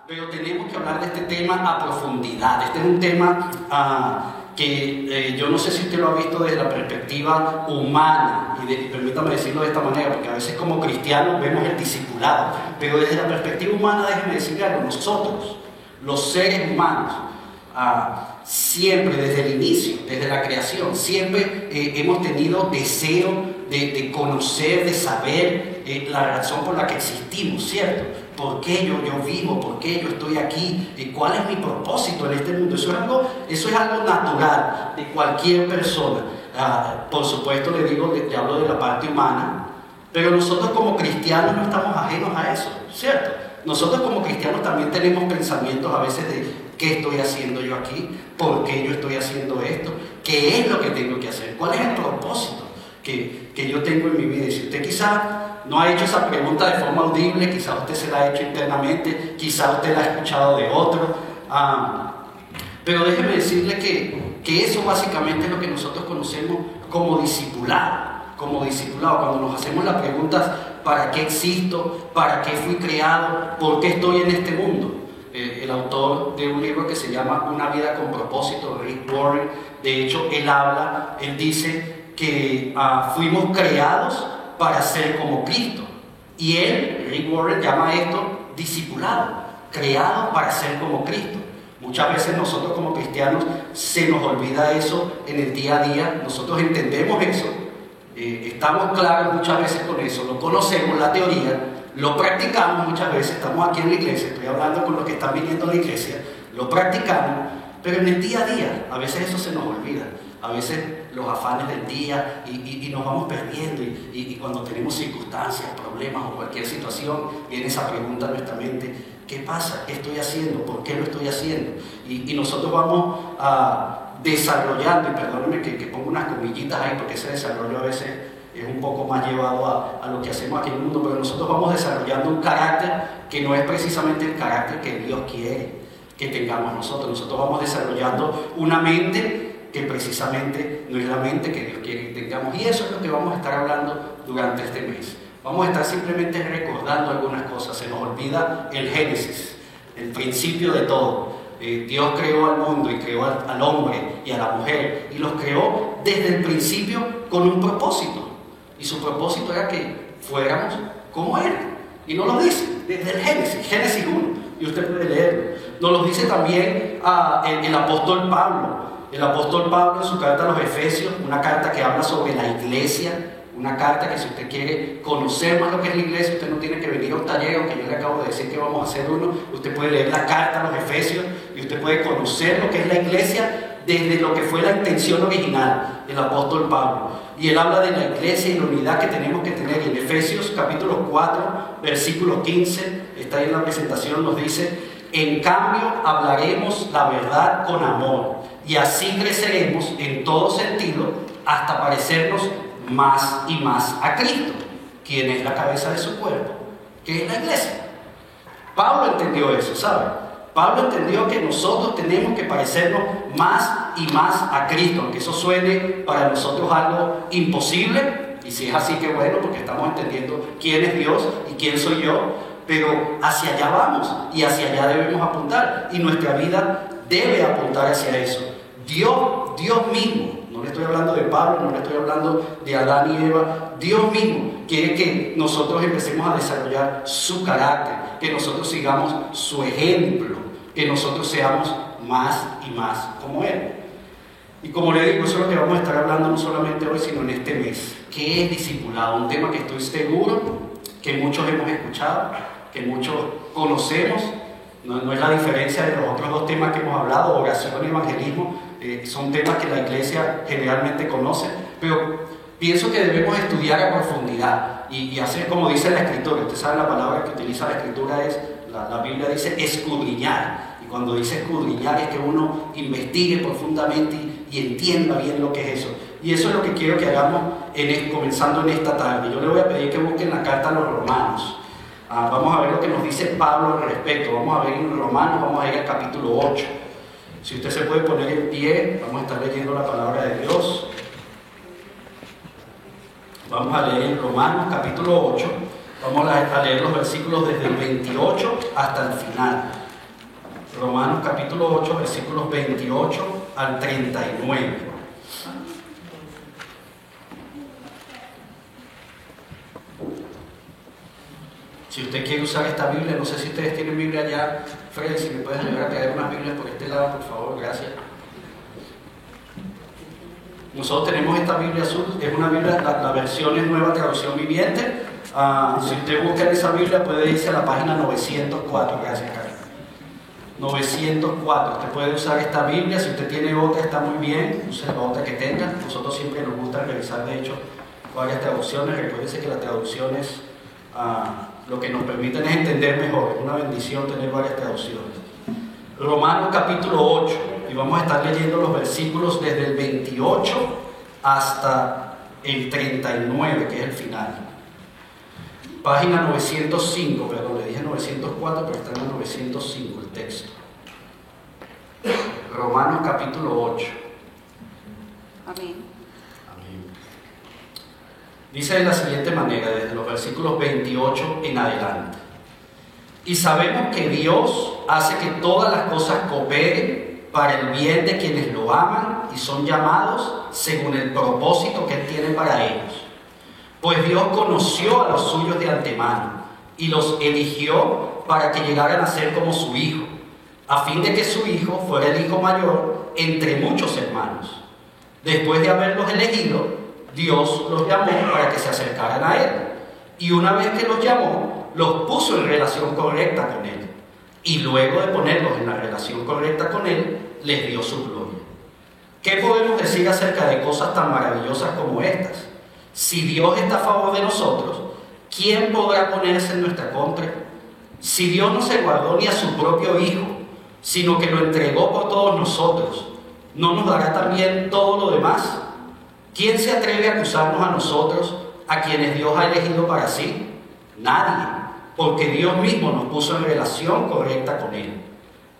pero tenemos que hablar de este tema a profundidad. Este es un tema que yo no sé si usted lo ha visto desde la perspectiva humana, y permítame decirlo de esta manera, porque a veces como cristianos vemos el discipulado, pero desde la perspectiva humana, déjeme decirle algo, nosotros, los seres humanos, siempre desde el inicio, desde la creación, siempre hemos tenido deseo de conocer, de saber la razón por la que existimos, ¿cierto? ¿Por qué yo vivo? ¿Por qué yo estoy aquí? ¿Cuál es mi propósito en este mundo? Eso es algo natural de cualquier persona. Por supuesto, le hablo de la parte humana, pero nosotros como cristianos no estamos ajenos a eso, ¿cierto? Nosotros como cristianos también tenemos pensamientos a veces de ¿qué estoy haciendo yo aquí? ¿Por qué yo estoy haciendo esto? ¿Qué es lo que tengo que hacer? ¿Cuál es el propósito que yo tengo en mi vida? Y si usted quizás no ha hecho esa pregunta de forma audible, quizás usted se la ha hecho internamente, quizás usted la ha escuchado de otro, pero déjeme decirle que eso básicamente es lo que nosotros conocemos como discipulado. Como discipulado, cuando nos hacemos las preguntas: ¿para qué existo? ¿Para qué fui creado? ¿Por qué estoy en este mundo? El autor de un libro que se llama Una vida con propósito, Rick Warren, de hecho él dice que fuimos creados para ser como Cristo, y Rick Warren, llama esto discipulado, creado para ser como Cristo. Muchas veces nosotros como cristianos se nos olvida eso en el día a día. Nosotros entendemos eso, estamos claros muchas veces con eso, lo conocemos, la teoría, lo practicamos muchas veces, estamos aquí en la iglesia, estoy hablando con los que están viniendo a la iglesia, lo practicamos, pero en el día a día a veces eso se nos olvida. A veces los afanes del día y nos vamos perdiendo, y cuando tenemos circunstancias, problemas o cualquier situación, viene esa pregunta a nuestra mente: ¿qué pasa? ¿Qué estoy haciendo? ¿Por qué lo estoy haciendo? Y nosotros vamos desarrollando, y perdónenme que pongo unas comillitas ahí, porque ese desarrollo a veces es un poco más llevado a lo que hacemos aquí en el mundo, pero nosotros vamos desarrollando un carácter que no es precisamente el carácter que Dios quiere que tengamos nosotros. Nosotros vamos desarrollando una mente que precisamente no es la mente que Dios quiere que tengamos, y eso es lo que vamos a estar hablando durante este mes. Vamos a estar simplemente recordando algunas cosas. Se nos olvida el Génesis, el principio de todo. Dios creó al mundo y creó al hombre y a la mujer, y los creó desde el principio con un propósito, y su propósito era que fuéramos como Él, y nos lo dice desde el Génesis 1, y usted puede leerlo. Nos lo dice también el apóstol Pablo. El apóstol Pablo, en su carta a los Efesios, una carta que habla sobre la iglesia, una carta que, si usted quiere conocer más lo que es la iglesia, usted no tiene que venir a un taller, aunque yo le acabo de decir que vamos a hacer uno. Usted puede leer la carta a los Efesios y usted puede conocer lo que es la iglesia desde lo que fue la intención original del apóstol Pablo. Y él habla de la iglesia y la unidad que tenemos que tener. Y en Efesios capítulo 4, versículo 15, está ahí en la presentación, nos dice: en cambio hablaremos la verdad con amor, y así creceremos en todo sentido hasta parecernos más y más a Cristo, quien es la cabeza de su cuerpo, que es la iglesia. Pablo entendió eso, ¿sabe? Pablo entendió que nosotros tenemos que parecernos más y más a Cristo, aunque eso suene para nosotros algo imposible, y si es así, que bueno, porque estamos entendiendo quién es Dios y quién soy yo, pero hacia allá vamos y hacia allá debemos apuntar, y nuestra vida debe apuntar hacia eso. Dios mismo, no le estoy hablando de Pablo, no le estoy hablando de Adán y Eva, Dios mismo quiere que nosotros empecemos a desarrollar su carácter, que nosotros sigamos su ejemplo, que nosotros seamos más y más como Él. Y como le digo, eso es lo que vamos a estar hablando no solamente hoy, sino en este mes. ¿Qué es discipulado? Un tema que estoy seguro que muchos hemos escuchado, que muchos conocemos. No es la diferencia de los otros dos temas que hemos hablado, oración y evangelismo. Son temas que la iglesia generalmente conoce, pero pienso que debemos estudiar a profundidad y hacer como dice la Escritura. Usted sabe, la palabra que utiliza la Escritura la Biblia dice escudriñar, y cuando dice escudriñar es que uno investigue profundamente y entienda bien lo que es eso. Y eso es lo que quiero que hagamos comenzando en esta tarde. Yo le voy a pedir que busquen la carta a los Romanos. Vamos a ver lo que nos dice Pablo al respecto. Vamos a ver en Romanos, vamos a ir al capítulo 8. Si usted se puede poner en pie, vamos a estar leyendo la palabra de Dios. Vamos a leer en Romanos capítulo 8. Vamos a leer los versículos desde el 28 hasta el final. Romanos capítulo 8, versículos 28 al 39. Si usted quiere usar esta Biblia, no sé si ustedes tienen Biblia allá, Freddy, si me puedes ayudar a traer unas Biblias por este lado, por favor, gracias. Nosotros tenemos esta Biblia azul, es una Biblia, la versión es Nueva Traducción Viviente. Si usted busca en esa Biblia puede irse a la página 904, gracias Carlos. 904, usted puede usar esta Biblia, si usted tiene otra está muy bien, use la otra que tenga. Nosotros siempre nos gusta revisar de hecho varias traducciones, recuérdense que las traducciones lo que nos permiten es entender mejor, es una bendición tener varias traducciones. Romanos capítulo 8, y vamos a estar leyendo los versículos desde el 28 hasta el 39, que es el final. Página 905, perdón, le dije 904, pero está en la 905 el texto. Romanos capítulo 8. Amén. Amén. Dice de la siguiente manera, desde los versículos 28 en adelante. Y sabemos que Dios hace que todas las cosas cooperen para el bien de quienes lo aman y son llamados según el propósito que Él tiene para ellos. Pues Dios conoció a los suyos de antemano y los eligió para que llegaran a ser como su Hijo, a fin de que su Hijo fuera el Hijo mayor entre muchos hermanos. Después de haberlos elegido, Dios los llamó para que se acercaran a Él. Y una vez que los llamó, los puso en relación correcta con Él. Y luego de ponerlos en la relación correcta con Él, les dio su gloria. ¿Qué podemos decir acerca de cosas tan maravillosas como estas? Si Dios está a favor de nosotros, ¿quién podrá ponerse en nuestra contra? Si Dios no se guardó ni a su propio Hijo, sino que lo entregó por todos nosotros, ¿no nos dará también todo lo demás? ¿Quién se atreve a acusarnos a nosotros, a quienes Dios ha elegido para sí? Nadie, porque Dios mismo nos puso en relación correcta con Él.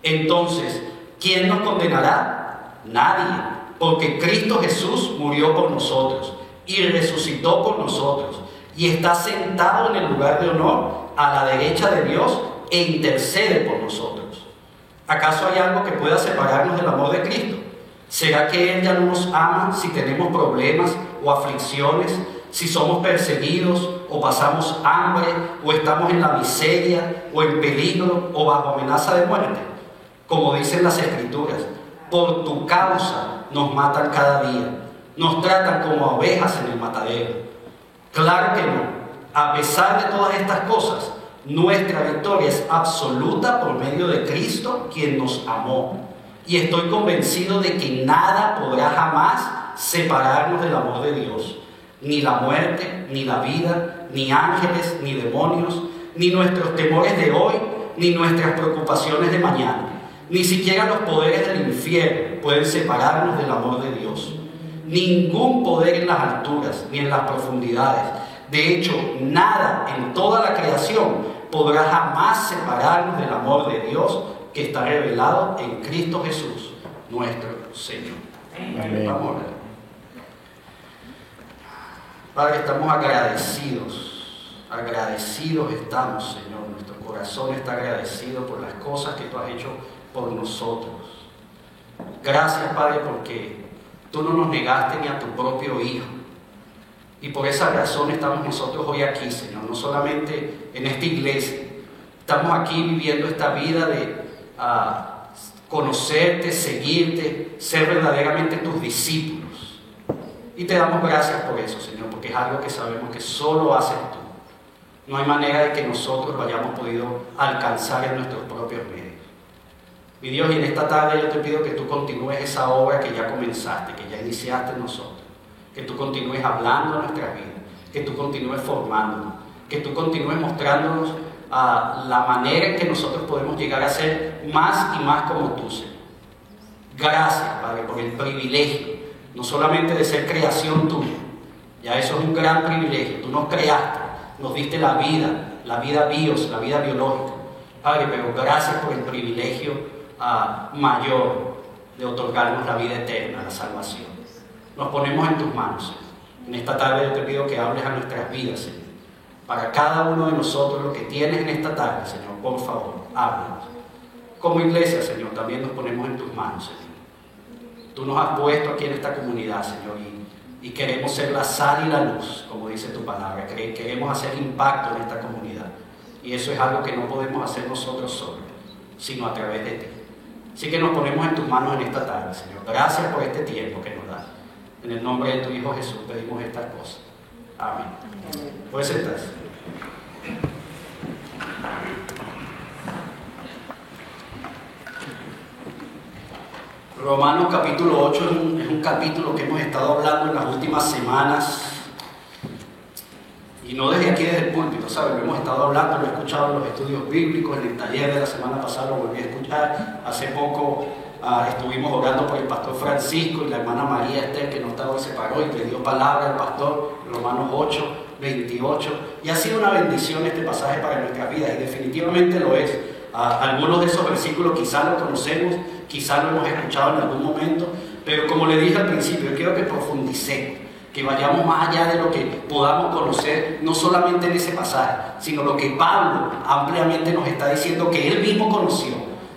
Entonces, ¿quién nos condenará? Nadie, porque Cristo Jesús murió por nosotros y resucitó por nosotros y está sentado en el lugar de honor a la derecha de Dios e intercede por nosotros. ¿Acaso hay algo que pueda separarnos del amor de Cristo? ¿Será que Él ya no nos ama si tenemos problemas o aflicciones, si somos perseguidos o pasamos hambre o estamos en la miseria o en peligro o bajo amenaza de muerte? Como dicen las Escrituras, por tu causa nos matan cada día. Nos tratan como ovejas en el matadero. Claro que no. A pesar de todas estas cosas, nuestra victoria es absoluta por medio de Cristo, quien nos amó. Y estoy convencido de que nada podrá jamás separarnos del amor de Dios. Ni la muerte, ni la vida, ni ángeles, ni demonios, ni nuestros temores de hoy, ni nuestras preocupaciones de mañana. Ni siquiera los poderes del infierno pueden separarnos del amor de Dios. Ningún poder en las alturas ni en las profundidades, de hecho, nada en toda la creación podrá jamás separarnos del amor de Dios que está revelado en Cristo Jesús, nuestro Señor. Amén. Vamos a orar. Padre, estamos agradecidos estamos, Señor. Nuestro corazón está agradecido por las cosas que tú has hecho por nosotros. Gracias, Padre, porque tú no nos negaste ni a tu propio Hijo. Y por esa razón estamos nosotros hoy aquí, Señor. No solamente en esta iglesia. Estamos aquí viviendo esta vida de conocerte, seguirte, ser verdaderamente tus discípulos. Y te damos gracias por eso, Señor, porque es algo que sabemos que solo haces tú. No hay manera de que nosotros lo hayamos podido alcanzar en nuestros propios medios. Mi Dios, y en esta tarde yo te pido que tú continúes esa obra que ya comenzaste, que ya iniciaste en nosotros. Que tú continúes hablando en nuestras vidas, que tú continúes formándonos, que tú continúes mostrándonos la manera en que nosotros podemos llegar a ser más y más como tú, Señor. Gracias, Padre, por el privilegio, no solamente de ser creación tuya, ya eso es un gran privilegio. Tú nos creaste, nos diste la vida bios, la vida biológica, Padre, pero gracias por el privilegio mayor de otorgarnos la vida eterna, la salvación. Nos ponemos en tus manos, Señor. En esta tarde yo te pido que hables a nuestras vidas, Señor. Para cada uno de nosotros, lo que tienes en esta tarde, Señor, por favor, háblanos. como iglesia, Señor, también nos ponemos en tus manos, Señor. Tú nos has puesto aquí en esta comunidad, Señor, y queremos ser la sal y la luz, como dice tu palabra. Queremos hacer impacto en esta comunidad. Y eso es algo que no podemos hacer nosotros solos, sino a través de ti. Así que nos ponemos en tus manos en esta tarde, Señor. Gracias por este tiempo que nos das. En el nombre de tu Hijo Jesús pedimos estas cosas. Amén. Puedes sentarse. Romanos capítulo 8 es un capítulo que hemos estado hablando en las últimas semanas. Y no desde aquí, desde el púlpito, ¿sabes? Lo hemos estado hablando, lo he escuchado en los estudios bíblicos, en el taller de la semana pasada lo volví a escuchar. Hace poco estuvimos orando por el pastor Francisco y la hermana María Esther, que no estaba, se paró y le dio palabra al pastor, Romanos 8, 28. Y ha sido una bendición este pasaje para nuestras vidas, y definitivamente lo es. Algunos de esos versículos quizás los conocemos, quizás lo hemos escuchado en algún momento, pero como le dije al principio, yo quiero que profundicemos, que vayamos más allá de lo que podamos conocer, no solamente en ese pasaje, sino lo que Pablo ampliamente nos está diciendo que él mismo conoció.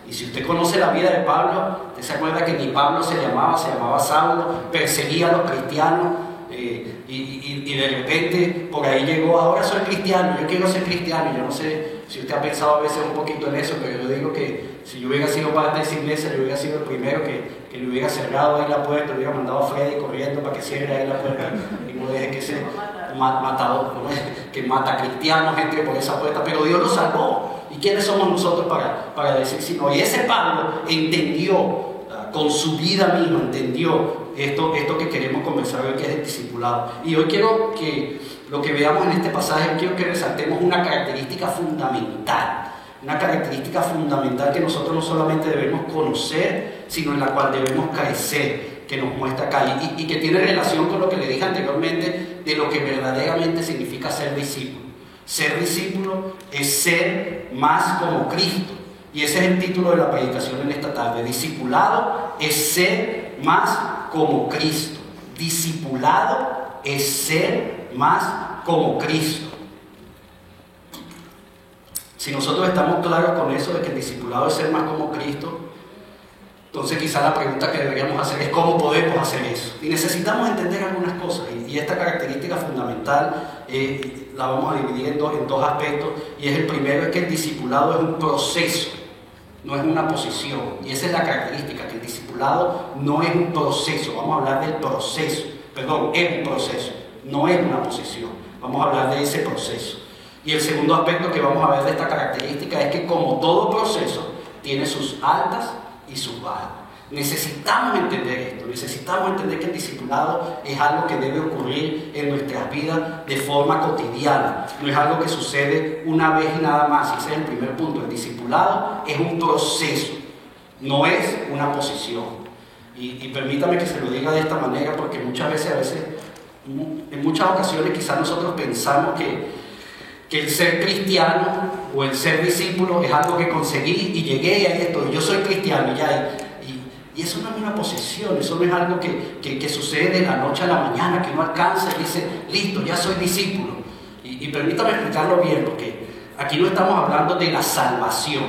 Y si usted conoce la vida de Pablo, usted se acuerda que ni Pablo se llamaba Saulo, perseguía a los cristianos, y de repente por ahí llegó, ahora soy cristiano, yo quiero ser cristiano. Yo no sé si usted ha pensado a veces un poquito en eso, pero yo digo que si yo hubiera sido parte de esa iglesia, yo hubiera sido el primero que le hubiera cerrado ahí la puerta, le hubiera mandado a Freddy corriendo para que cierre ahí la puerta y no deje que ese matador, que mata cristianos, gente por esa puerta. Pero Dios lo salvó. ¿Y quiénes somos nosotros para decir si no? Y ese Pablo entendió con su vida misma, entendió esto que queremos conversar hoy, que es el discipulado. Y hoy quiero que lo que veamos en este pasaje, quiero que resaltemos una característica fundamental que nosotros no solamente debemos conocer, sino en la cual debemos crecer, que nos muestra acá, y que tiene relación con lo que le dije anteriormente, de lo que verdaderamente significa ser discípulo. Ser discípulo es ser más como Cristo. Y ese es el título de la predicación en esta tarde. Discipulado es ser más como Cristo. Discipulado es ser más como Cristo. Si nosotros estamos claros con eso de que el discipulado es ser más como Cristo, entonces quizá la pregunta que deberíamos hacer es ¿cómo podemos hacer eso? Y necesitamos entender algunas cosas, y esta característica fundamental la vamos a dividir en dos aspectos, y es el primero, es que el discipulado es un proceso, no es una posición. Y esa es la característica, que el discipulado no es un proceso. Vamos a hablar del proceso, perdón, es un proceso, no es una posición. Vamos a hablar de ese proceso. Y el segundo aspecto que vamos a ver de esta característica es que, como todo proceso, tiene sus altas y sus bajas. Necesitamos entender esto, necesitamos entender que el discipulado es algo que debe ocurrir en nuestras vidas de forma cotidiana, no es algo que sucede una vez y nada más. Ese es el primer punto. El discipulado es un proceso, no es una posición. Y permítame que se lo diga de esta manera, porque muchas veces, en muchas ocasiones quizás nosotros pensamos que el ser cristiano o el ser discípulo es algo que conseguí y llegué y ahí estoy, yo soy cristiano y ya. Y eso no es una posición, eso no es algo que sucede de la noche a la mañana, que uno alcanza y dice, listo, ya soy discípulo. Y permítame explicarlo bien, porque aquí no estamos hablando de la salvación.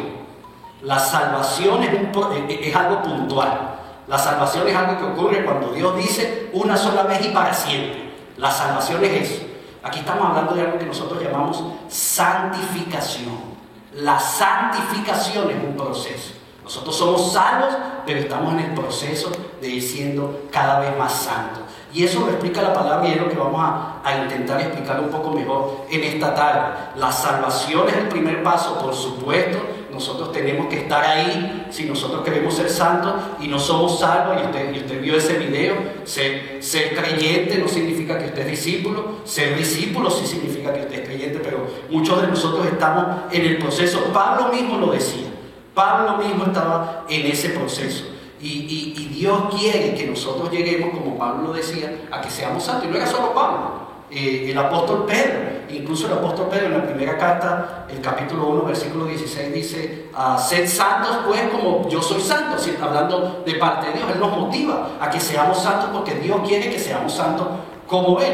La salvación es algo puntual. La salvación es algo que ocurre cuando Dios dice una sola vez y para siempre. La salvación es eso. Aquí estamos hablando de algo que nosotros llamamos santificación. La santificación es un proceso. Nosotros somos salvos, pero estamos en el proceso de ir siendo cada vez más santos. Y eso lo explica la palabra, y es lo que vamos a intentar explicar un poco mejor en esta tarde. La salvación es el primer paso, por supuesto. Nosotros tenemos que estar ahí si nosotros queremos ser santos y no somos salvos. Y usted vio ese video. Ser creyente no significa que usted es discípulo. Ser discípulo sí significa que usted es creyente, pero muchos de nosotros estamos en el proceso. Pablo mismo lo decía. Pablo mismo estaba en ese proceso. Y Dios quiere que nosotros lleguemos, como Pablo lo decía, a que seamos santos. Y no era solo Pablo. El apóstol Pedro, incluso el apóstol Pedro en la primera carta, el capítulo 1, versículo 16 dice, sed santos pues como yo soy santo. Hablando de parte de Dios, Él nos motiva a que seamos santos porque Dios quiere que seamos santos como Él.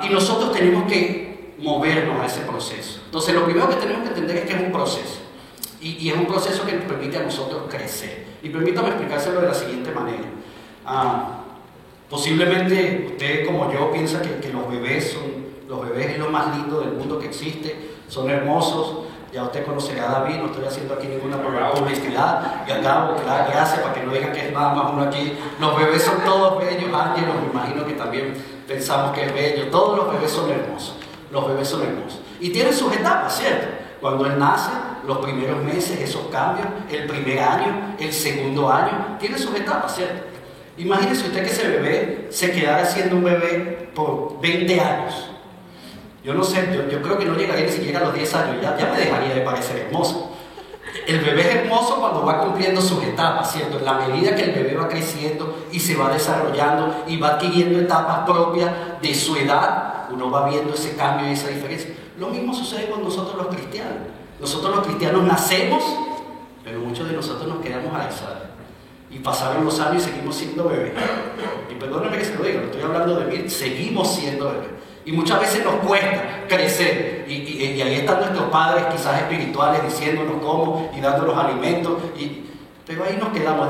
Y nosotros tenemos que movernos a ese proceso. Entonces lo primero que tenemos que entender es que es un proceso. Y es un proceso que nos permite a nosotros crecer. Y permítame explicárselo de la siguiente manera. Posiblemente usted, como yo, piensa que los bebés es lo más lindo del mundo que existe, son hermosos. Ya usted conocerá a David, no estoy haciendo aquí ninguna publicidad. Y acabo, gracias, para que no digan que es nada más uno aquí. Los bebés son todos bellos, ángelos, me imagino que también pensamos que es bello. Todos los bebés son hermosos, los bebés son hermosos. Y tienen sus etapas, ¿cierto? Cuando él nace, los primeros meses, esos cambios, el primer año, el segundo año, tiene sus etapas, ¿cierto? Imagínese usted que ese bebé se quedara siendo un bebé por 20 años. Yo no sé, yo creo que no llegaría ni siquiera a los 10 años, ya me dejaría de parecer hermoso. El bebé es hermoso cuando va cumpliendo sus etapas, ¿cierto? En la medida que el bebé va creciendo y se va desarrollando y va adquiriendo etapas propias de su edad, uno va viendo ese cambio y esa diferencia. Lo mismo sucede con nosotros los cristianos. Nosotros los cristianos nacemos, pero muchos de nosotros nos quedamos a esa edad. Y pasaron los años y seguimos siendo bebés. Y perdónenme que se lo diga, no estoy hablando de mí, seguimos siendo bebés. Y muchas veces nos cuesta crecer. Y ahí están nuestros padres, quizás espirituales, diciéndonos cómo y dándonos alimentos. Pero ahí nos quedamos.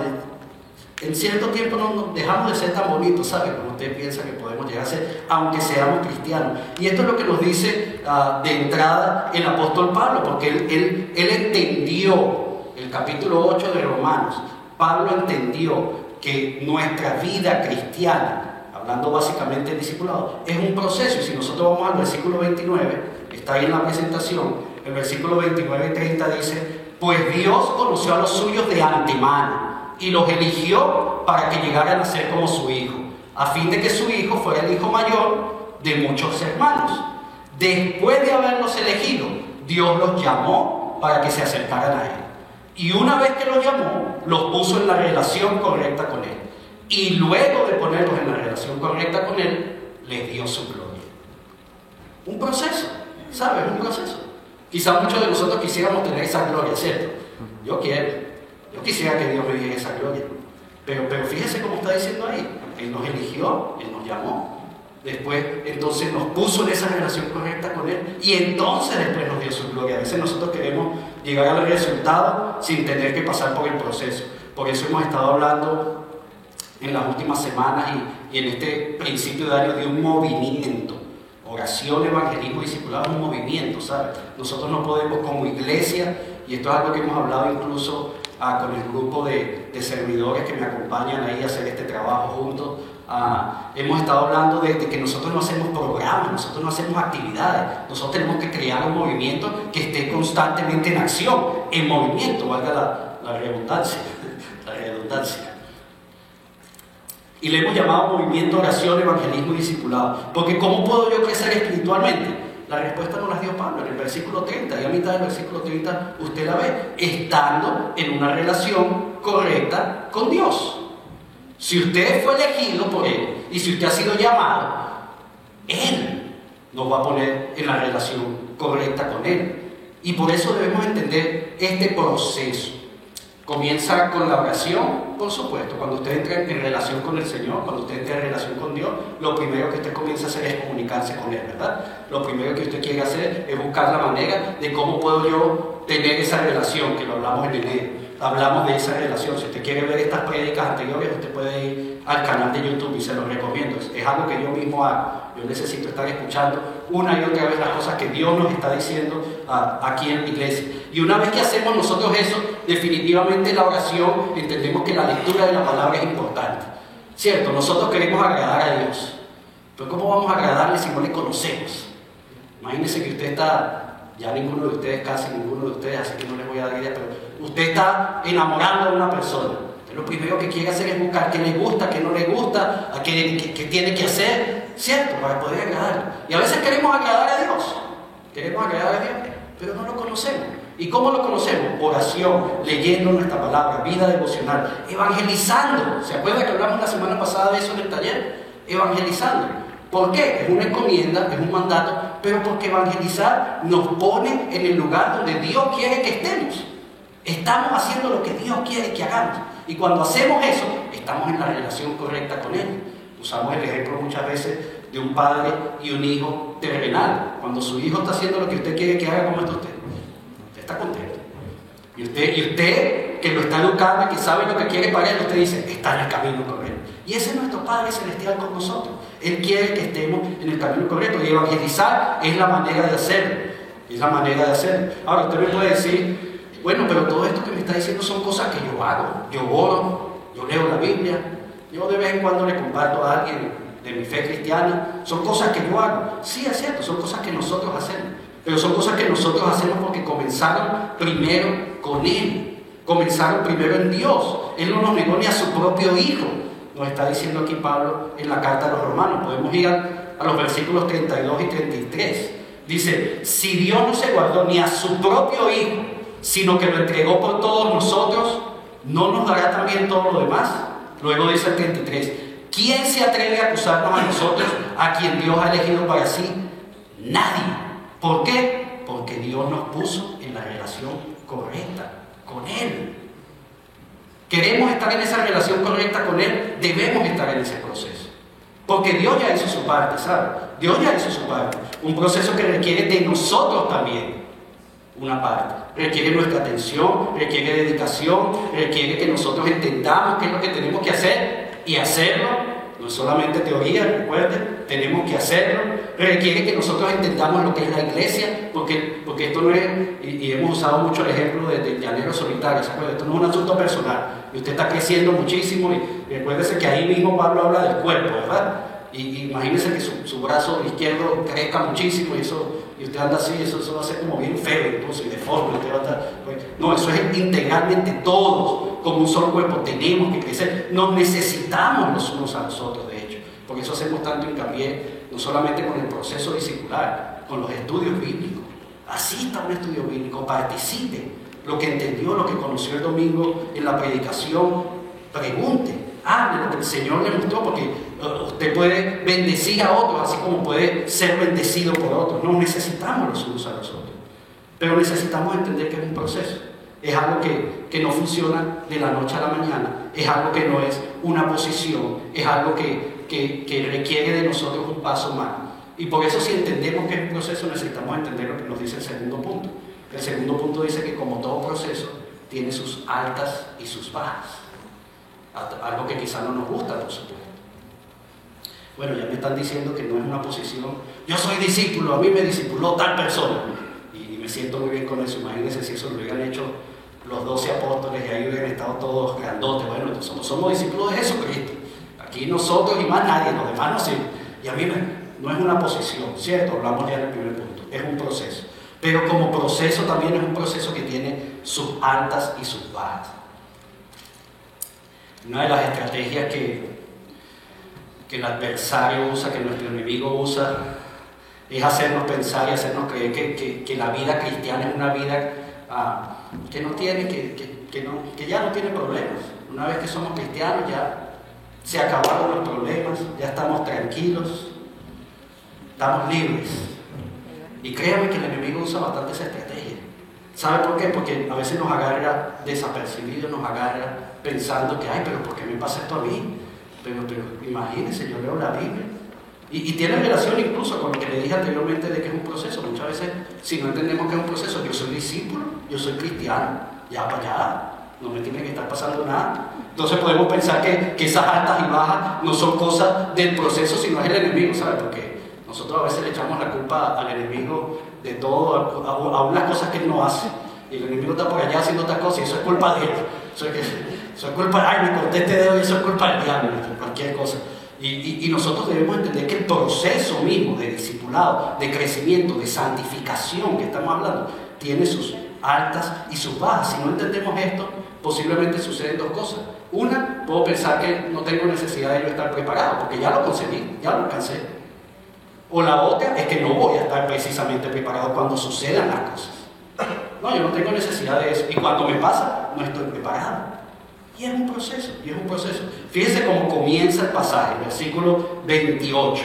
En cierto tiempo nos dejamos de ser tan bonitos, ¿sabe? Como usted piensa que podemos llegar a ser, aunque seamos cristianos. Y esto es lo que nos dice de entrada el apóstol Pablo, porque él entendió el capítulo 8 de Romanos. Pablo entendió que nuestra vida cristiana, hablando básicamente del discipulado, es un proceso. Y si nosotros vamos al versículo 29, está ahí en la presentación, el versículo 29 y 30 dice: pues Dios conoció a los suyos de antemano y los eligió para que llegaran a ser como su hijo, a fin de que su hijo fuera el hijo mayor de muchos hermanos. Después de haberlos elegido, Dios los llamó para que se acercaran a él. Y una vez que los llamó, los puso en la relación correcta con él. Y luego de ponerlos en la relación correcta con él, les dio su gloria. Un proceso, ¿sabes? Un proceso. Quizás muchos de nosotros quisiéramos tener esa gloria, ¿cierto? Yo quisiera que Dios me diera esa gloria. Pero fíjese cómo está diciendo ahí. Él nos eligió, Él nos llamó. Después, entonces nos puso en esa relación correcta con Él. Y entonces después nos dio su gloria. A veces nosotros queremos llegar al resultado sin tener que pasar por el proceso. Por eso hemos estado hablando en las últimas semanas y en este principio de año de un movimiento. Oración, evangelismo, discipulado es un movimiento, ¿sabes? Nosotros no podemos como iglesia, y esto es algo que hemos hablado incluso con el grupo de servidores que me acompañan ahí a hacer este trabajo juntos. Hemos estado hablando de que nosotros no hacemos programas, nosotros no hacemos actividades, nosotros tenemos que crear un movimiento que esté constantemente en acción, en movimiento, valga la redundancia, la redundancia. Y le hemos llamado movimiento, oración, evangelismo y discipulado. Porque ¿cómo puedo yo crecer espiritualmente? La respuesta nos la dio Pablo en el versículo 30. Y a mitad del versículo 30 usted la ve. Estando en una relación correcta con Dios. Si usted fue elegido por Él y si usted ha sido llamado, Él nos va a poner en la relación correcta con Él. Y por eso debemos entender este proceso. Comienza con la oración, por supuesto. Cuando usted entra en relación con el Señor, cuando usted entra en relación con Dios, lo primero que usted comienza a hacer es comunicarse con Él, ¿verdad? Lo primero que usted quiere hacer es buscar la manera de cómo puedo yo tener esa relación, que lo hablamos en enero. Hablamos de esa relación. Si usted quiere ver estas prédicas anteriores, usted puede ir al canal de YouTube y se lo recomiendo. Es algo que yo mismo hago. Yo necesito estar escuchando una y otra vez las cosas que Dios nos está diciendo aquí en la iglesia. Y una vez que hacemos nosotros eso, definitivamente la oración, entendemos que la lectura de la palabra es importante. ¿Cierto? Nosotros queremos agradar a Dios. Pero ¿cómo vamos a agradarle si no le conocemos? Imagínense que usted está, ya ninguno de ustedes, casi ninguno de ustedes, así que no les voy a dar idea, pero usted está enamorando a una persona. Lo primero que quiere hacer es buscar qué le gusta, qué no le gusta, qué tiene que hacer, ¿cierto? Para poder agradar. Y a veces queremos agradar a Dios. Queremos agradar a Dios, pero no lo conocemos. ¿Y cómo lo conocemos? Oración, leyendo nuestra palabra, vida devocional, evangelizando. ¿Se acuerda que hablamos la semana pasada de eso en el taller? Evangelizando. ¿Por qué? Es una encomienda, es un mandato, pero porque evangelizar nos pone en el lugar donde Dios quiere que estemos. Estamos haciendo lo que Dios quiere que hagamos. Y cuando hacemos eso, estamos en la relación correcta con Él. Usamos el ejemplo muchas veces de un padre y un hijo terrenal. Cuando su hijo está haciendo lo que usted quiere que haga, ¿cómo está usted? Usted está contento. Y usted que lo está educando y que sabe lo que quiere para él, usted dice, está en el camino correcto. Y ese es nuestro Padre Celestial con nosotros. Él quiere que estemos en el camino correcto. Y evangelizar es la manera de hacerlo. Es la manera de hacerlo. Ahora, usted me puede decir, bueno, pero todo esto que me está diciendo son cosas que yo hago. Yo oro, yo leo la Biblia, yo de vez en cuando le comparto a alguien de mi fe cristiana. Son cosas que yo hago. Sí, es cierto, son cosas que nosotros hacemos. Pero son cosas que nosotros hacemos porque comenzaron primero con Él. Comenzaron primero en Dios. Él no nos negó ni a su propio Hijo. Nos está diciendo aquí Pablo en la carta a los Romanos. Podemos ir a los versículos 32 y 33. Dice, si Dios no se guardó ni a su propio Hijo, sino que lo entregó por todos nosotros, ¿no nos dará también todo lo demás? Luego dice el 33, ¿quién se atreve a acusarnos a nosotros, a quien Dios ha elegido para sí? Nadie. ¿Por qué? Porque Dios nos puso en la relación correcta con Él. Queremos estar en esa relación correcta con Él, debemos estar en ese proceso. Porque Dios ya hizo su parte, ¿sabe? Dios ya hizo su parte. Un proceso que requiere de nosotros también una parte. Requiere nuestra atención, requiere dedicación, requiere que nosotros entendamos qué es lo que tenemos que hacer y hacerlo. No es solamente teoría, recuerden, tenemos que hacerlo. Requiere que nosotros entendamos lo que es la iglesia, porque esto no es, y hemos usado mucho el ejemplo del llanero solitario, ¿sabes? Esto no es un asunto personal, y usted está creciendo muchísimo, y recuérdese que ahí mismo Pablo habla del cuerpo, ¿verdad? Y imagínense que su brazo izquierdo crezca muchísimo, y usted anda así, eso va a ser como bien feo, incluso, y deforme, usted va a estar, no, eso es integralmente todos, como un solo cuerpo, tenemos que crecer, nos necesitamos los unos a los otros, de hecho, por eso hacemos tanto hincapié, no solamente con el proceso discipular, con los estudios bíblicos. Asista a un estudio bíblico, participe, lo que entendió, lo que conoció el domingo en la predicación, pregunte, hable lo que el Señor le mostró, porque usted puede bendecir a otros, así como puede ser bendecido por otros. No necesitamos los unos a los otros, pero necesitamos entender que es un proceso. Es algo que no funciona de la noche a la mañana, es algo que no es una posición, es algo que requiere de nosotros un paso más. Y por eso, si entendemos que es un proceso, necesitamos entender lo que nos dice el segundo punto. El segundo punto dice que, como todo proceso, tiene sus altas y sus bajas. Algo que quizá no nos gusta, por supuesto. Bueno, ya me están diciendo que no es una posición. Yo soy discípulo, a mí me discipuló tal persona. Y me siento muy bien con eso. Imagínense si eso lo hubieran hecho los 12 apóstoles y ahí hubieran estado todos grandotes. Bueno, entonces somos discípulos de Jesucristo. Aquí nosotros y más nadie, los demás no sirven. Y a mí no es una posición, ¿cierto? Hablamos ya en el primer punto. Es un proceso. Pero como proceso también es un proceso que tiene sus altas y sus bajas. Una de las estrategias que el adversario usa, que nuestro enemigo usa, es hacernos pensar y hacernos creer que la vida cristiana es una vida que no tiene, que ya no tiene problemas. Una vez que somos cristianos ya se acabaron los problemas, ya estamos tranquilos, estamos libres. Y créanme que el enemigo usa bastante esa estrategia. ¿Sabe por qué? Porque a veces nos agarra desapercibidos, nos agarra pensando que, ay, pero ¿por qué me pasa esto a mí? Pero imagínense, yo leo la Biblia. Y tiene relación incluso con lo que le dije anteriormente de que es un proceso. Muchas veces, si no entendemos que es un proceso, yo soy discípulo, yo soy cristiano, ya para allá, no me tiene que estar pasando nada. Entonces podemos pensar que esas altas y bajas no son cosas del proceso, sino es el enemigo, ¿sabes? Porque nosotros a veces le echamos la culpa al enemigo de todo, a unas cosas que él no hace. Y el enemigo está por allá haciendo otras cosas y eso es culpa de él. Eso es culpa, ay, me corté este dedo y eso es culpa del diablo, cualquier cosa. Y nosotros debemos entender que el proceso mismo de discipulado, de crecimiento, de santificación que estamos hablando, tiene sus altas y sus bajas. Si no entendemos esto, posiblemente suceden dos cosas. Una, puedo pensar que no tengo necesidad de yo estar preparado, porque ya lo conseguí, ya lo alcancé. O la otra es que no voy a estar precisamente preparado cuando sucedan las cosas. No, yo no tengo necesidad de eso. Y cuando me pasa, no estoy preparado. Y es un proceso, Fíjense cómo comienza el pasaje, el versículo 28.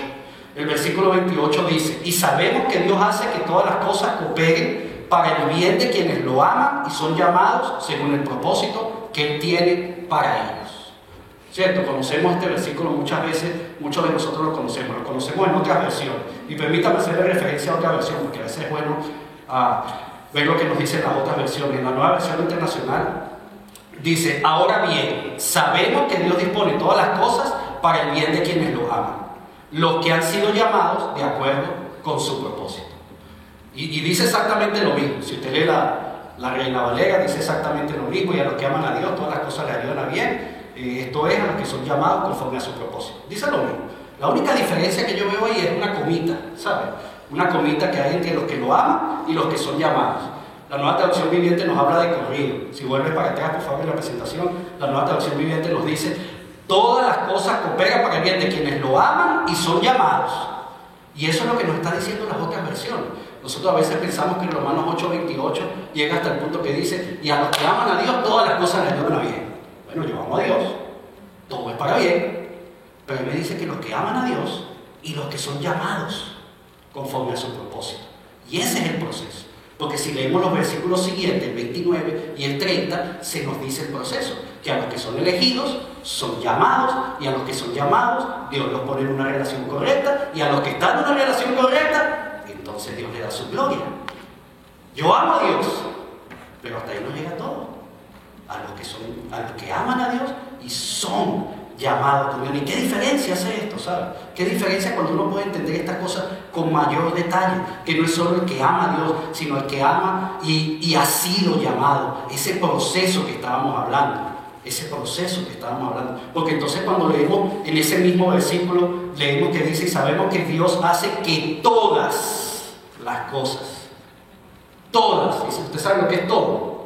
El versículo 28 dice, y sabemos que Dios hace que todas las cosas cooperen para el bien de quienes lo aman y son llamados según el propósito que Él tiene para ellos. ¿Cierto? Conocemos este versículo muchas veces, muchos de nosotros lo conocemos en otra versión. Y permítame hacerle referencia a otra versión, porque a veces es bueno ver lo que nos dice las otras versiones. En la Nueva Versión Internacional dice: ahora bien, sabemos que Dios dispone todas las cosas para el bien de quienes lo aman, los que han sido llamados de acuerdo con su propósito. Y dice exactamente lo mismo. Si usted lee la Reina Valera, dice exactamente lo mismo: y a los que aman a Dios todas las cosas le ayudan a bien, esto es, a los que son llamados conforme a su propósito. Dice lo mismo. La única diferencia que yo veo ahí es una comita, ¿sabe? Una comita que hay entre los que lo aman y los que son llamados. La Nueva Traducción Viviente nos habla de corrido. Si vuelve para atrás, por favor, en la presentación, la Nueva Traducción Viviente nos dice: todas las cosas cooperan para el bien de quienes lo aman y son llamados. Y eso es lo que nos está diciendo las otras versiones. Nosotros a veces pensamos que en Romanos 8:28 llega hasta el punto que dice: y a los que aman a Dios todas las cosas les ayudan a bien. Bueno, yo amo a Dios, todo es para bien, pero Él me dice que los que aman a Dios y los que son llamados conforme a su propósito. Y ese es el proceso. Porque si leemos los versículos siguientes, el 29 y el 30, se nos dice el proceso: que a los que son elegidos son llamados, y a los que son llamados Dios los pone en una relación correcta, y a los que están en una relación correcta, entonces Dios le da su gloria. Yo amo a Dios, pero hasta ahí no llega todo. A los que aman a Dios y son llamados por Dios. ¿Y qué diferencia hace esto, sabe? ¿Qué diferencia cuando uno puede entender estas cosas con mayor detalle? Que no es solo el que ama a Dios, sino el que ama y ha sido llamado. Ese proceso que estábamos hablando. Ese proceso que estábamos hablando. Porque entonces cuando leemos en ese mismo versículo, leemos que dice: y sabemos que Dios hace que todas las cosas, todas, dice, ¿usted sabe lo que es todo?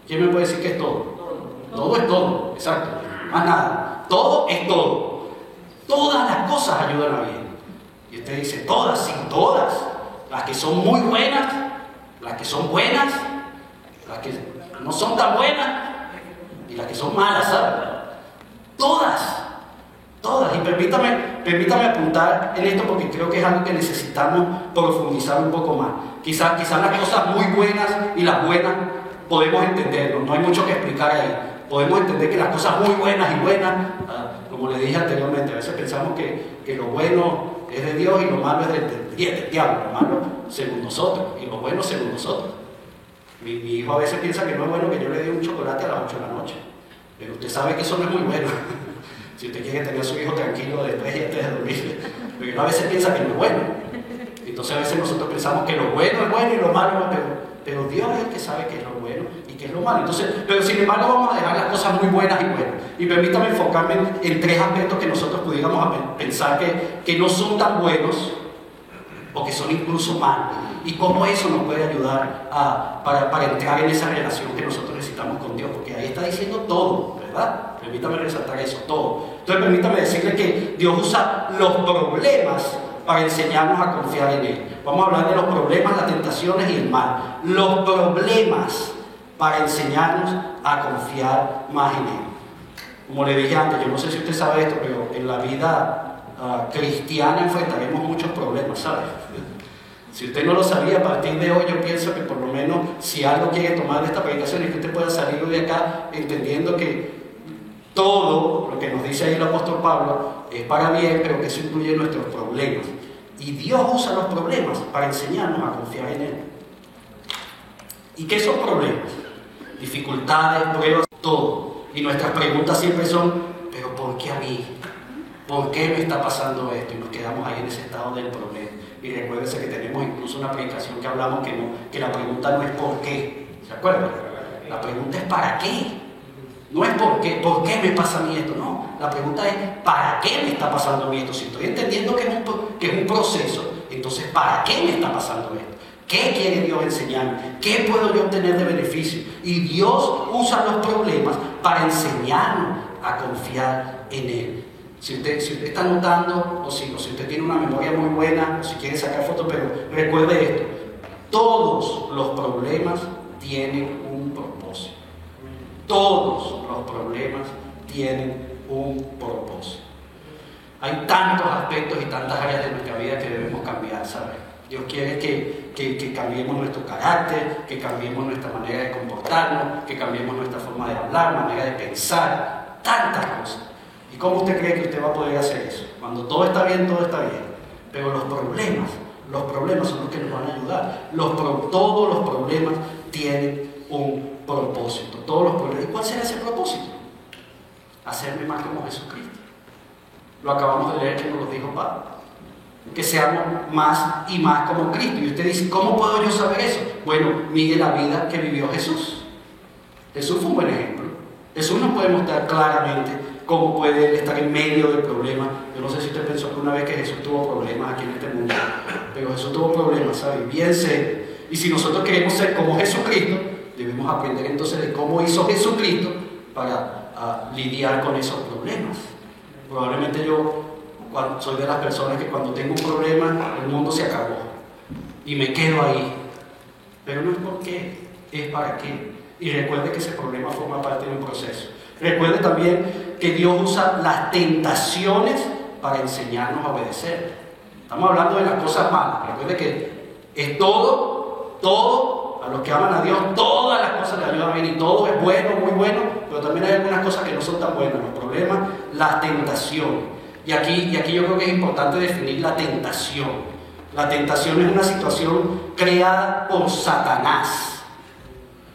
¿Quién me puede decir que es todo? Todo es todo, exacto, más nada. Todo es todo. Todas las cosas ayudan a bien. Y usted dice: todas, sí, todas. Las que son muy buenas, las que son buenas, las que no son tan buenas y las que son malas, ¿sabes? Todas. Y permítame apuntar en esto, porque creo que es algo que necesitamos profundizar un poco más. Quizás las cosas muy buenas y las buenas podemos entenderlo, no hay mucho que explicar ahí. Podemos entender que las cosas muy buenas y buenas, como le dije anteriormente, a veces pensamos que lo bueno es de Dios y lo malo es del diablo. Lo malo según nosotros y lo bueno según nosotros. Mi hijo a veces piensa que no es bueno que yo le dé un chocolate a las 8 de la noche, pero usted sabe que eso no es muy bueno. Si usted quiere tener a su hijo tranquilo después y antes de dormir, pero uno a veces piensa que no es bueno. Entonces a veces nosotros pensamos que lo bueno es bueno y lo malo no es bueno, pero Dios es el que sabe qué es lo bueno y qué es lo malo. Entonces, pero sin embargo vamos a dejar las cosas muy buenas y buenas. Y permítame enfocarme en tres aspectos que nosotros pudiéramos pensar que no son tan buenos o que son incluso malos. Y cómo eso nos puede ayudar para entrar en esa relación que nosotros necesitamos con Dios. Porque ahí está diciendo todo, ¿verdad? Permítame resaltar eso, todo. Entonces permítame decirle que Dios usa los problemas para enseñarnos a confiar en Él. Vamos a hablar de los problemas, las tentaciones y el mal. Los problemas para enseñarnos a confiar más en Él. Como le dije antes, yo no sé si usted sabe esto, pero en la vida cristiana enfrentaremos muchos problemas, ¿sabe? Si usted no lo sabía, a partir de hoy yo pienso que por lo menos si algo quiere tomar de esta predicación es que usted pueda salir de acá entendiendo que todo lo que nos dice ahí el apóstol Pablo es para bien, pero que eso incluye nuestros problemas. Y Dios usa los problemas para enseñarnos a confiar en Él. ¿Y qué son problemas? Dificultades, pruebas, todo. Y nuestras preguntas siempre son: ¿pero por qué a mí? ¿Por qué me está pasando esto? Y nos quedamos ahí en ese estado del problema. Y recuérdense que tenemos incluso una predicación que hablamos que la pregunta no es ¿por qué? ¿Se acuerdan? La pregunta es ¿para qué? No es ¿por qué me pasa a mí esto? No, la pregunta es ¿para qué me está pasando a mí esto? Si estoy entendiendo que es un proceso, entonces ¿para qué me está pasando esto? ¿Qué quiere Dios enseñarme? ¿Qué puedo yo obtener de beneficio? Y Dios usa los problemas para enseñarnos a confiar en Él. Si usted está notando, o si usted tiene una memoria muy buena, o si quiere sacar fotos, pero recuerde esto: todos los problemas tienen un propósito. Todos los problemas tienen un propósito. Hay tantos aspectos y tantas áreas de nuestra vida que debemos cambiar, ¿sabes? Dios quiere que cambiemos nuestro carácter, que cambiemos nuestra manera de comportarnos, que cambiemos nuestra forma de hablar, manera de pensar, tantas cosas. ¿Y cómo usted cree que usted va a poder hacer eso? Cuando todo está bien, pero los problemas Los problemas son los que nos van a ayudar. Todos los problemas tienen un propósito. Todos los problemas. ¿Y cuál será ese propósito? Hacerme más como Jesucristo. Lo acabamos de leer que nos lo dijo Pablo. Que seamos más y más como Cristo. Y usted dice, ¿cómo puedo yo saber eso? Bueno, mire la vida que vivió Jesús. Jesús fue un buen ejemplo. Jesús nos puede mostrar claramente cómo puede estar en medio del problema. Yo no sé si usted pensó que una vez que Jesús tuvo problemas aquí en este mundo, pero Jesús tuvo problemas, ¿sabe? Bien serio. Y si nosotros queremos ser como Jesucristo, debemos aprender entonces de cómo hizo Jesucristo para lidiar con esos problemas. Probablemente yo soy de las personas que cuando tengo un problema, el mundo se acabó y me quedo ahí. Pero no es por qué, es para qué. Y recuerde que ese problema forma parte de un proceso. Recuerde también que Dios usa las tentaciones para enseñarnos a obedecer. Estamos hablando de las cosas malas. Recuerde que es todo, a los que aman a Dios, todas las cosas le ayudan bien y todo es bueno, muy bueno, pero también hay algunas cosas que no son tan buenas. Los problemas, las tentaciones. Y aquí yo creo que es importante definir la tentación. La tentación es una situación creada por Satanás.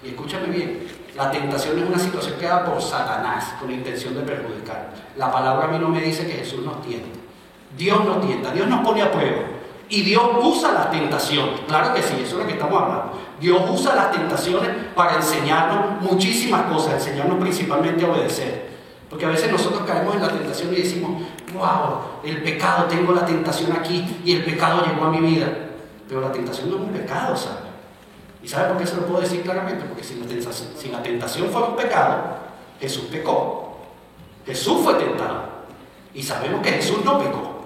Y escúchame bien, la tentación es una situación creada por Satanás con la intención de perjudicar. La palabra a mí no me dice que Jesús nos tienta. Dios nos tienta, Dios nos pone a prueba. Y Dios usa las tentaciones. Claro que sí, eso es lo que estamos hablando. Dios usa las tentaciones para enseñarnos muchísimas cosas, enseñarnos principalmente a obedecer. Porque a veces nosotros caemos en la tentación y decimos, wow, el pecado, tengo la tentación aquí y el pecado llegó a mi vida. Pero la tentación no es un pecado, ¿sabe? ¿Y sabe por qué se lo puedo decir claramente? Porque si la tentación fuera un pecado, Jesús pecó. Jesús fue tentado. Y sabemos que Jesús no pecó.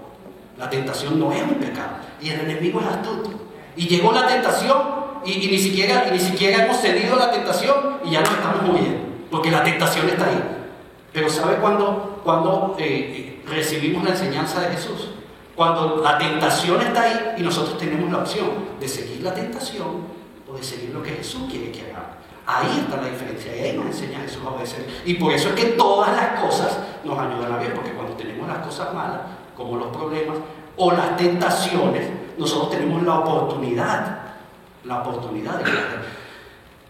La tentación no es un pecado. Y el enemigo es astuto. Y llegó la tentación y ni siquiera hemos cedido a la tentación y ya nos estamos moviendo. Porque la tentación está ahí. Pero ¿sabe cuándo recibimos la enseñanza de Jesús? Cuando la tentación está ahí y nosotros tenemos la opción de seguir la tentación o de seguir lo que Jesús quiere que hagamos. Ahí está la diferencia y ahí nos enseña Jesús a obedecer. Y por eso es que todas las cosas nos ayudan a bien, porque cuando tenemos las cosas malas, como los problemas o las tentaciones, nosotros tenemos la oportunidad de creer.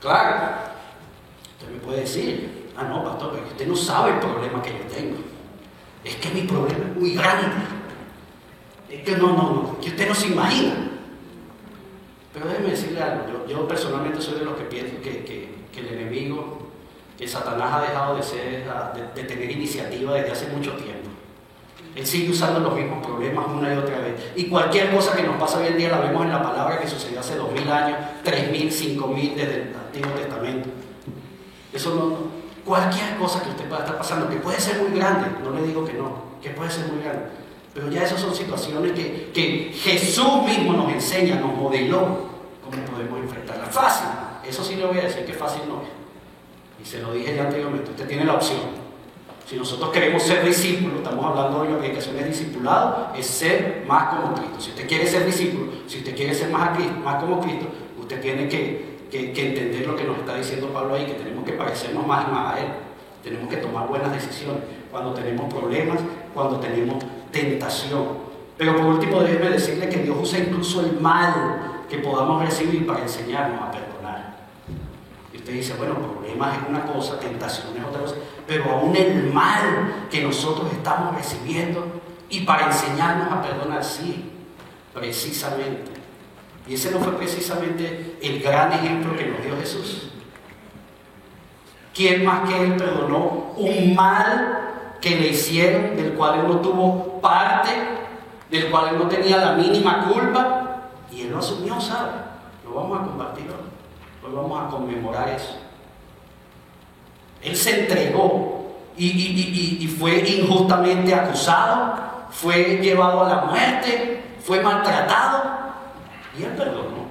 Claro, usted me puede decir, no, pastor, pero usted no sabe el problema que yo tengo. Es que mi problema es muy grande. Es que no, que usted no se imagina. Pero déjeme decirle algo, yo personalmente soy de los que pienso que el enemigo, que Satanás ha dejado de tener iniciativa desde hace mucho tiempo. Él sigue usando los mismos problemas una y otra vez. Y cualquier cosa que nos pasa hoy en día la vemos en la palabra que sucedió hace 2000 años, 3000, 5000 desde el Antiguo Testamento. Eso no, cualquier cosa que usted pueda estar pasando, que puede ser muy grande, no le digo que no, que puede ser muy grande. Pero ya esas son situaciones que Jesús mismo nos enseña, nos modeló cómo podemos enfrentarlas. Fácil, eso sí le voy a decir que fácil no es. Y se lo dije ya anteriormente, usted tiene la opción. Si nosotros queremos ser discípulos, estamos hablando de la predicación de discipulado, es ser más como Cristo. Si usted quiere ser discípulo, si usted quiere ser más como Cristo, usted tiene que entender lo que nos está diciendo Pablo ahí, que tenemos que parecernos más y más a Él. Tenemos que tomar buenas decisiones cuando tenemos problemas, cuando tenemos tentación. Pero por último, déjeme decirle que Dios usa incluso el mal que podamos recibir para enseñarnos a perdonar. Y usted dice, bueno, problemas es una cosa, tentación es otra cosa, pero aún el mal que nosotros estamos recibiendo y para enseñarnos a perdonar, sí, precisamente. Y ese no fue precisamente el gran ejemplo que nos dio Jesús. ¿Quién más que Él perdonó un mal que le hicieron, del cual Él no tuvo parte, del cual Él no tenía la mínima culpa? Y Él lo asumió, ¿sabe? Lo vamos a compartir hoy. Hoy vamos a conmemorar eso. Él se entregó y fue injustamente acusado, fue llevado a la muerte, fue maltratado. Y Él perdonó.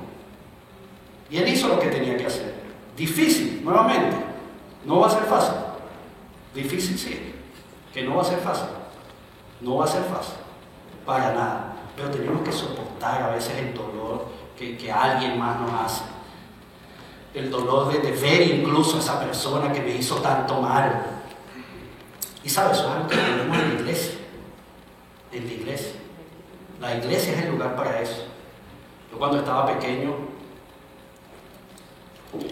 Y Él hizo lo que tenía que hacer. Difícil, nuevamente. No va a ser fácil. Difícil sí. Que no va a ser fácil. No va a ser fácil. Para nada. Pero tenemos que soportar a veces el dolor que alguien más nos hace. El dolor de ver incluso a esa persona que me hizo tanto mal. Y sabes, eso es algo que tenemos en la iglesia. En la iglesia. La iglesia es el lugar para eso. Yo cuando estaba pequeño,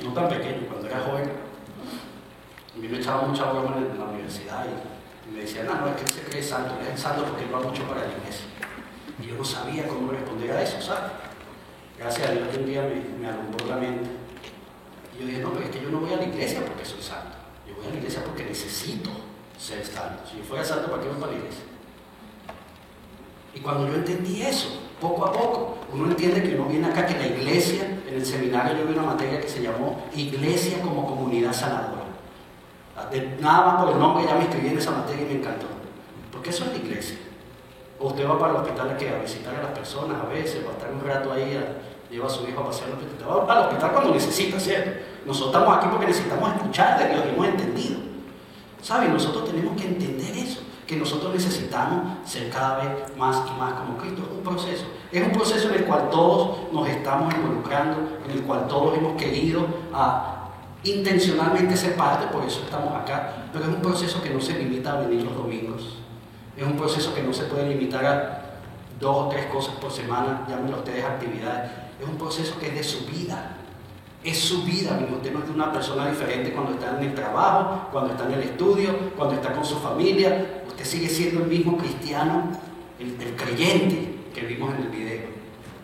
no tan pequeño, cuando era joven, a mí me echaban mucha broma en la universidad y me decían, no, es que él se cree santo, él es santo porque él va mucho para la iglesia. Y yo no sabía cómo responder a eso, ¿sabes? Gracias a Dios que un día me alumbró la mente. Y yo dije, no, pero es que yo no voy a la iglesia porque soy santo. Yo voy a la iglesia porque necesito ser santo. Si yo fuera santo, ¿para qué voy para la iglesia? Y cuando yo entendí eso, poco a poco, uno entiende que uno viene acá, que la iglesia, en el seminario yo vi una materia que se llamó Iglesia como Comunidad Sanadora. Nada más por el nombre ya me inscribí en esa materia y me encantó. Porque eso es la iglesia. O usted va para el hospital a visitar a las personas a veces, va a estar un rato ahí, lleva a su hijo a pasear al hospital. Va al hospital cuando necesita, ¿cierto? Nosotros estamos aquí porque necesitamos escuchar de Dios y hemos entendido. ¿Saben? Nosotros tenemos que entender eso, que nosotros necesitamos ser cada vez más y más como Cristo. Es un proceso en el cual todos nos estamos involucrando, en el cual todos hemos querido intencionalmente ser parte, por eso estamos acá, pero es un proceso que no se limita a venir los domingos, es un proceso que no se puede limitar a 2 o 3 cosas por semana, llámenlo ustedes actividades, es un proceso que es de su vida. Es su vida, usted no es de una persona diferente cuando está en el trabajo, cuando está en el estudio, cuando está con su familia. Usted sigue siendo el mismo cristiano, el creyente que vimos en el video.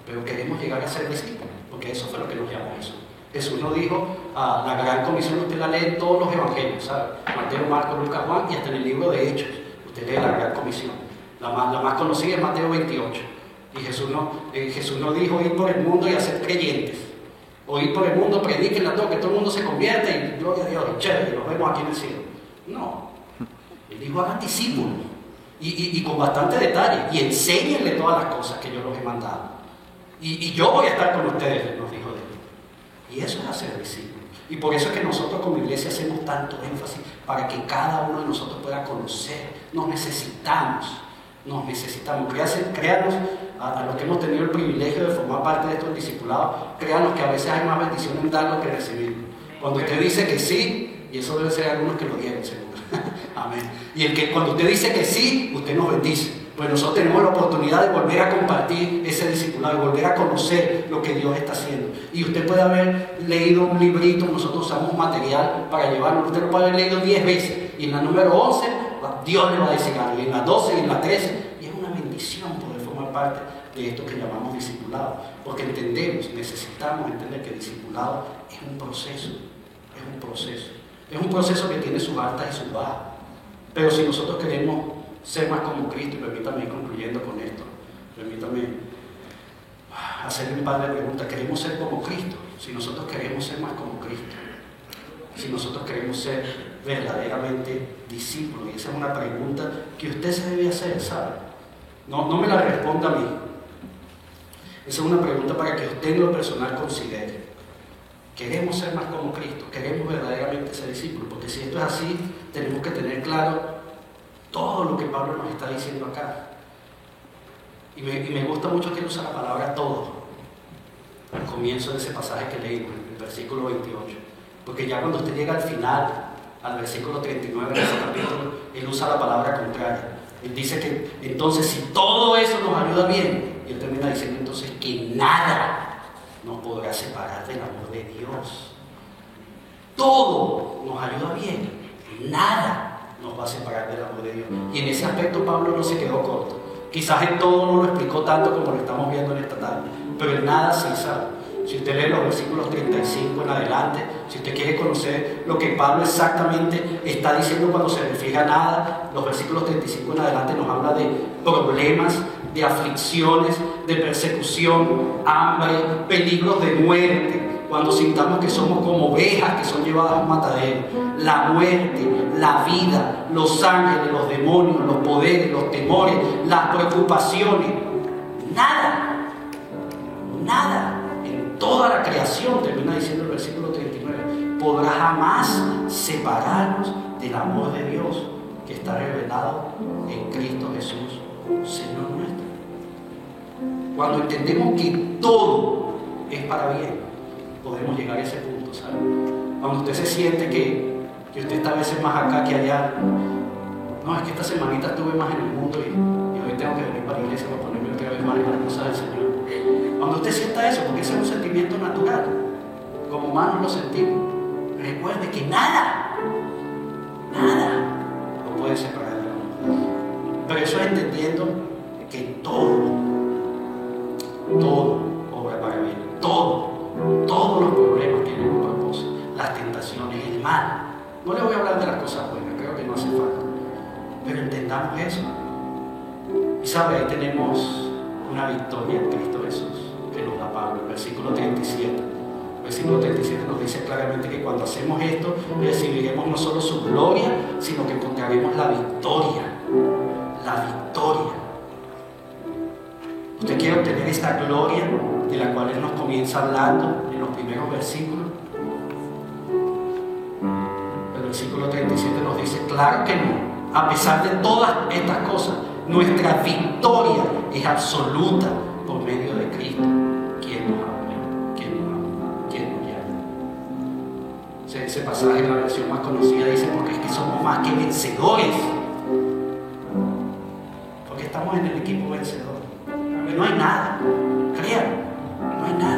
Pero queremos llegar a ser discípulos, porque eso fue lo que nos llamó Jesús. Jesús nos dijo, la gran comisión usted la lee en todos los evangelios, ¿sabe? Mateo, Marcos, Lucas, Juan y hasta en el libro de Hechos. Usted lee la gran comisión. La más conocida es Mateo 28. Y Jesús nos dijo ir por el mundo y hacer creyentes. O ir por el mundo, predíquenla todo, que todo el mundo se convierta y gloria a Dios, y chévere, los vemos aquí en el cielo. No. Él dijo, hagan discípulos. Y con bastante detalle. Y enséñenle todas las cosas que yo los he mandado. Y yo voy a estar con ustedes, nos dijo Dios. Y eso es hacer discípulos. Y por eso es que nosotros como iglesia hacemos tanto énfasis, para que cada uno de nosotros pueda conocer. Nos necesitamos. Créanos, a los que hemos tenido el privilegio de formar parte de estos discipulados, créanos que a veces hay más bendición en darlo que recibirlo. Cuando usted dice que sí, y eso debe ser algunos que lo dieron, seguro. Amén. Y cuando usted dice que sí, usted nos bendice. Pues nosotros tenemos la oportunidad de volver a compartir ese discipulado, de volver a conocer lo que Dios está haciendo. Y usted puede haber leído un librito, nosotros usamos material para llevarlo, usted lo puede haber leído 10 veces, y en la número 11, Dios le va a decir algo, y en la 12 y en la 13, y es una bendición poder formar parte de esto que llamamos discipulado, porque necesitamos entender que discipulado es un proceso que tiene sus altas y sus bajas. Pero si nosotros queremos ser más como Cristo, y permítame ir concluyendo con esto, permítame hacerle un par de preguntas. ¿Queremos ser como Cristo? Si nosotros queremos ser más como Cristo, si nosotros queremos ser verdaderamente discípulos, y esa es una pregunta que usted se debe hacer, ¿sabe? No me la responda a mí. Esa es una pregunta para que usted en lo personal considere. ¿Queremos ser más como Cristo? ¿Queremos verdaderamente ser discípulos? Porque si esto es así, tenemos que tener claro todo lo que Pablo nos está diciendo acá. Y me gusta mucho que él usa la palabra todo al comienzo de ese pasaje que leímos, en el versículo 28. Porque ya cuando usted llega al final, al versículo 39 de ese capítulo, él usa la palabra contraria. Él dice que entonces si todo eso nos ayuda bien, y él termina diciendo entonces que nada nos podrá separar del amor de Dios. Todo nos ayuda bien, nada nos va a separar del amor de Dios. Y en ese aspecto Pablo no se quedó corto. Quizás en todo no lo explicó tanto como lo estamos viendo en esta tarde, pero en nada sí sabe. Si usted lee los versículos 35 en adelante, si usted quiere conocer lo que Pablo exactamente está diciendo cuando se refiere a nada, los versículos 35 en adelante nos habla de problemas, de aflicciones, de persecución, hambre, peligros de muerte, cuando sintamos que somos como ovejas que son llevadas a un matadero, la muerte, la vida, los ángeles, los demonios, los poderes, los temores, las preocupaciones, nada, en toda la creación, termina diciendo el versículo 39, podrá jamás separarnos del amor de Dios que está revelado en Cristo Jesús, Señor nuestro. Cuando entendemos que todo es para bien, podemos llegar a ese punto, ¿sabe? Cuando usted se siente que usted está a veces más acá que allá, no, es que esta semanita estuve más en el mundo y hoy tengo que venir para la iglesia para ponerme otra vez más en las cosas del Señor. Cuando usted usted sienta eso, porque ese es un sentimiento natural. Como humanos lo sentimos. Recuerde que nada lo puede separar del amor de Dios. Pero eso es entendiendo que todo obra para bien. Todos los problemas tienen un propósito. Las tentaciones, el mal. No le voy a hablar de las cosas buenas, creo que no hace falta. Pero entendamos eso. Y sabe, ahí tenemos una victoria en Cristo Jesús, que nos da Pablo, el versículo 37. El versículo 37 nos dice claramente que cuando hacemos esto, recibiremos no solo su gloria, sino que encontraremos la victoria. La victoria. Usted quiere obtener esta gloria de la cual Él nos comienza hablando en los primeros versículos. El versículo 37 nos dice, claro que no. A pesar de todas estas cosas, nuestra victoria es absoluta por medio de Cristo, quien nos ama, quien nos llama. Ese pasaje en la versión más conocida dice, porque es que somos más que vencedores. Porque estamos en el equipo vencedor. No hay nada, créanme, no hay nada.